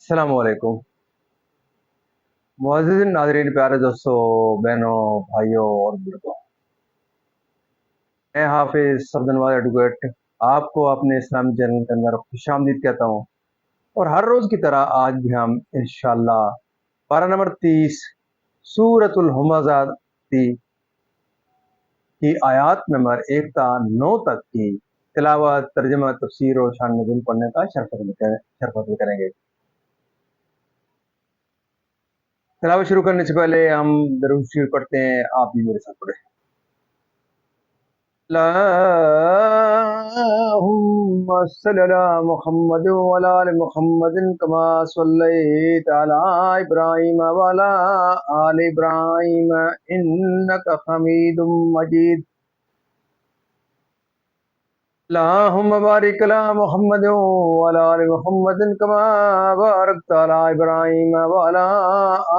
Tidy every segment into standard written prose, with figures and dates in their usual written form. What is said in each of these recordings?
अस्सलाम वालेकुम। मुअज़्ज़िज़ नाज़रीन, प्यारे दोस्तों, बहनों, भाइयों और बुजुर्गों, मैं हाफिज़ सफदरजंग एडवोकेट आपको अपने इस्लामी चैनल के अंदर खुशामदीद कहता हूँ। और हर रोज़ की तरह आज भी हम इंशाअल्लाह पारा नंबर 30 सूरतुल हुमज़ा की आयत नंबर 1 ता 9 तक की तिलावत, तर्जुमा, तफसीर और शान नुज़ूल पढ़ने का शरफ़त करेंगे। तिलावत शुरू करने से पहले हम दरूद शरीफ पढ़ते हैं, आप भी मेरे साथ पढ़ें। अल्लाहुम्मा सल्लि अला मुहम्मद व अला आलि मुहम्मदिन कमा सल्लैता अला इब्राहीम व अला आलि इब्राहीम इन्नका हमीदुम मजीद। अल्लाहुम्मा बारिक अला मुहम्मद व अला आलि मुहम्मदिन कमा बारकता अला इब्राहीम व अला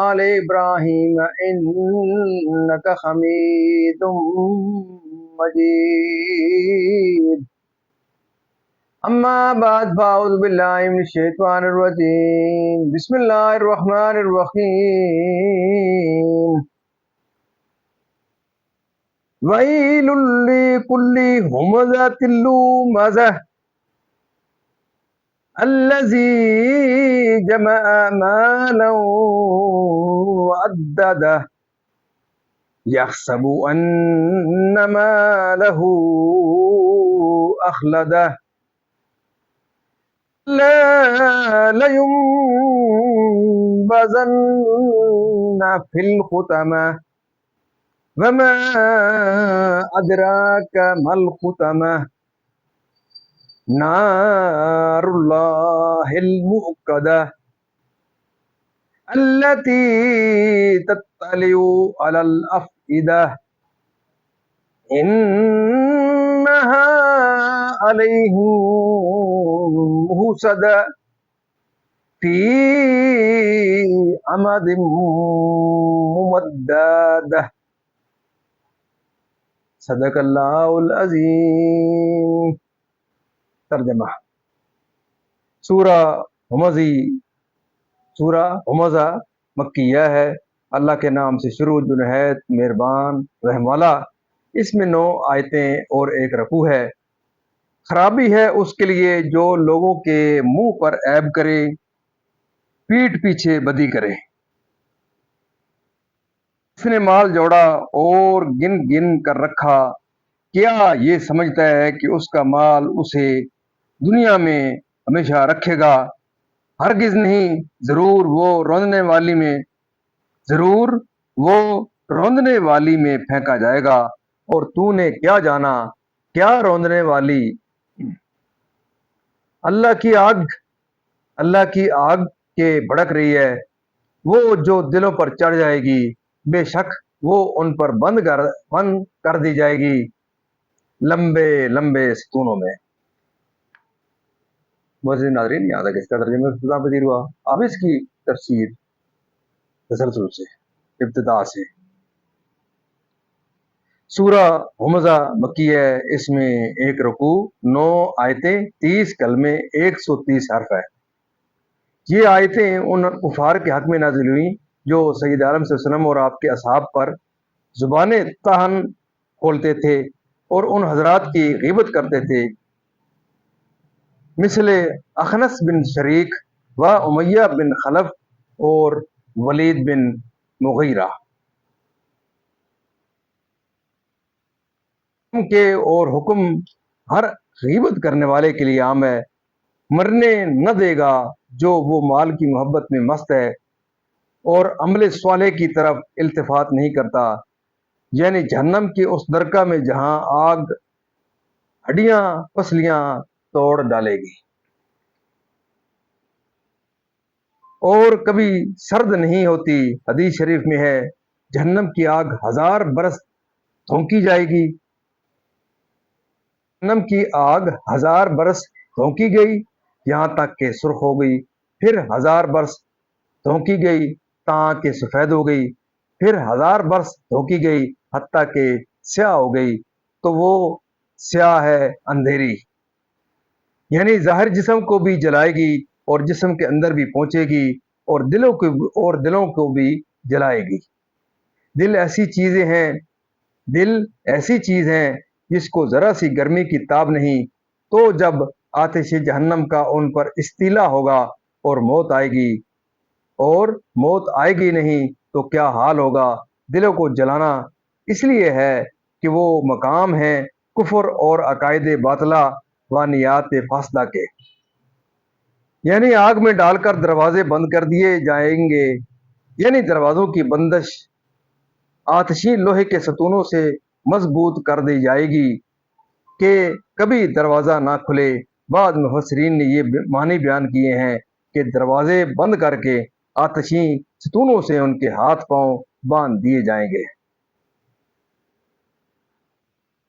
आलि इब्राहीम इन्नका हमीदुम मजीद। अम्मा बाद फाऊज़ु बिल्लाहि मिनश शैतानिर रजीम। बिस्मिल्लाहिर रहमानिर रहीम। वैलुल लिकुल्ली हुमज़ातिल लुमज़ah अल्लज़ी जमअ मालन वअद्ददह यहसबु अन्ना मालहु अख़लदह लयुनबज़न्ना फिल खुतमह वमा अदराका मल खुतमह नारुल्लाहिल मुक़द्दह अल्लती तत्तलिउ अलल अफ़इदह इन्नहा अलैहिम मुहसदह फी अमदिम मुमद्ददह। सदक़ल्लाहुल अज़ीम। तर्जमा। सूरा हुमज़ा मक्किया है। अल्लाह के नाम से शुरू, जो निहायत मेहरबान रहम वाला। इसमें 9 आयतें और 1 रकू है। खराबी है उसके लिए जो लोगों के मुंह पर ऐब करे, पीठ पीछे बदी करे। उसने माल जोड़ा और गिन गिन कर रखा, क्या ये समझता है कि उसका माल उसे दुनिया में हमेशा रखेगा? हरगिज नहीं, जरूर वो रौंदने वाली में फेंका जाएगा। और तूने क्या जाना, क्या रौंदने वाली? अल्लाह की आग के भड़क रही है, वो जो दिलों पर चढ़ जाएगी, बेशक वो उन पर बंद कर दी जाएगी लंबे लंबे सतूनों में। मुअज़्ज़िज़ नाज़रीन, यहाँ तक इसका तर्जुमा खुदा पजीर हुआ। अब इसकी तफसीर तसलसल से, इब्तिदा से। सूरा हुमज़ा मक्की है। इसमें 1 रुकू, 9 आयतें, 30 कलमे, 130 हर्फ है। ये आयतें उन कुफार के हक में नाजिल हुई जो सैयद आलम सल्लल्लाहु अलैहि वसल्लम और आपके असहाब पर जुबाने तहन खोलते थे और उन हजरात की ग़ीबत करते थे, मिसले अखनस बिन शरीक व उमैया बिन खलफ और वलीद बिन मुगीरा के। और हुक्म हर ग़ीबत करने वाले के लिए आम है। मरने न देगा जो वो माल की मोहब्बत में मस्त है और अमले स्वाले की तरफ इल्तिफात नहीं करता, यानी जहन्नम की उस दरका में जहां आग हड्डियां पसलियां तोड़ डालेगी और कभी सर्द नहीं होती। हदीस शरीफ में है, जहन्नम की आग 1000 बरस धोंकी जाएगी। जहन्नम की आग 1000 बरस धोंकी गई, यहाँ तक के सुर्ख हो गई। फिर 1000 बरस धोंकी गई ताकि सफ़ेद हो गई। फिर 1000 बरस धोंकी गई हत्ता के स्याह हो गई। तो वो स्याह है अंधेरी, यानी ज़ाहिर जिस्म को भी जलाएगी اور جسم کے اندر بھی پہنچے گی اور دلوں کو بھی جلائے گی۔ دل ایسی چیز ہے جس کو ذرا سی گرمی کی تاب نہیں، تو جب آتش جہنم کا ان پر استیلا ہوگا اور موت آئے گی نہیں تو کیا حال ہوگا۔ دلوں کو جلانا اس لیے ہے کہ وہ مقام ہے کفر اور عقائد باطلہ و نیات فاسدہ کے، یعنی آگ میں ڈال کر دروازے بند کر دیے جائیں گے، یعنی دروازوں کی بندش آتشی لوہے کے ستونوں سے مضبوط کر دی جائے گی کہ کبھی دروازہ نہ کھلے۔ بعض مفسرین نے یہ معنی بیان کیے ہیں کہ دروازے بند کر کے آتشی ستونوں سے ان کے ہاتھ پاؤں باندھ دیے جائیں گے۔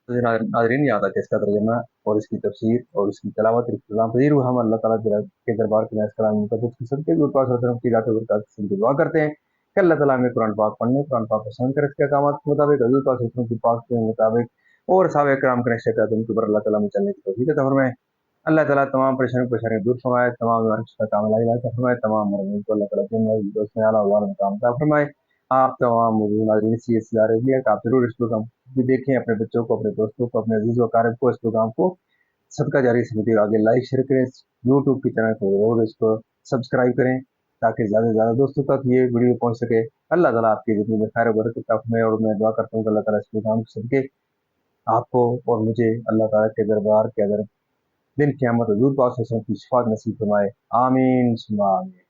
ناظرین، یہاں تک اس کا ترجمہ اور اس کی تفسیر اور اس کی تلاوت اختتام پذیر ہم اللہ تعالیٰ کے دربار کے اس کلام مقدس کی صدقے حضور پاک صلی اللہ علیہ وسلم کی ذات و برکات سے دعا کرتے ہیں کہ اللہ تعالیٰ ہمیں قرآن پاک پڑھنے، قرآن پاک کو سمجھ کر اس کے احکامات کے مطابق حضور پاک صلی اللہ علیہ وسلم کی پاک کے مطابق اور صحابہ کرام کے نقشِ قدم کے اوپر اللہ تعالیٰ میں چلنے کی توفیق عطا فرمائے۔ اللہ تعالیٰ تمام پریشانیاں دور فرمائے، تمام بیماریوں کا کام عطا فرمائے، تمام مرضوں کو اللہ تعالیٰ جنت میں اعلیٰ و اعلیٰ مقام عطا فرمائے۔ آپ تمام موجود ناظرین سے یہ سلسلہ ہے کہ آپ ضرور اس پروگرام بھی دیکھیں، اپنے بچوں کو، اپنے دوستوں کو، اپنے عزیز و اقارب کو اس پروگرام کو صدقہ جاری سمجھے آگے لائک شیئر کریں، یوٹیوب کی چینل کو ضرور اس کو سبسکرائب کریں تاکہ زیادہ سے زیادہ دوستوں تک یہ ویڈیو پہنچ سکے۔ اللہ تعالیٰ آپ کی زندگی میں خیر و برکت عطا فرمائے، اور میں دعا کرتا ہوں کہ اللہ تعالیٰ اس پروگرام کے صدقے آپ کو اور مجھے اللہ تعالیٰ کے دربار کے اندر دن قیامت حضور پاک صلی اللہ علیہ وسلم کی شفاعت نصیب فرمائے۔ آمین ثم آمین۔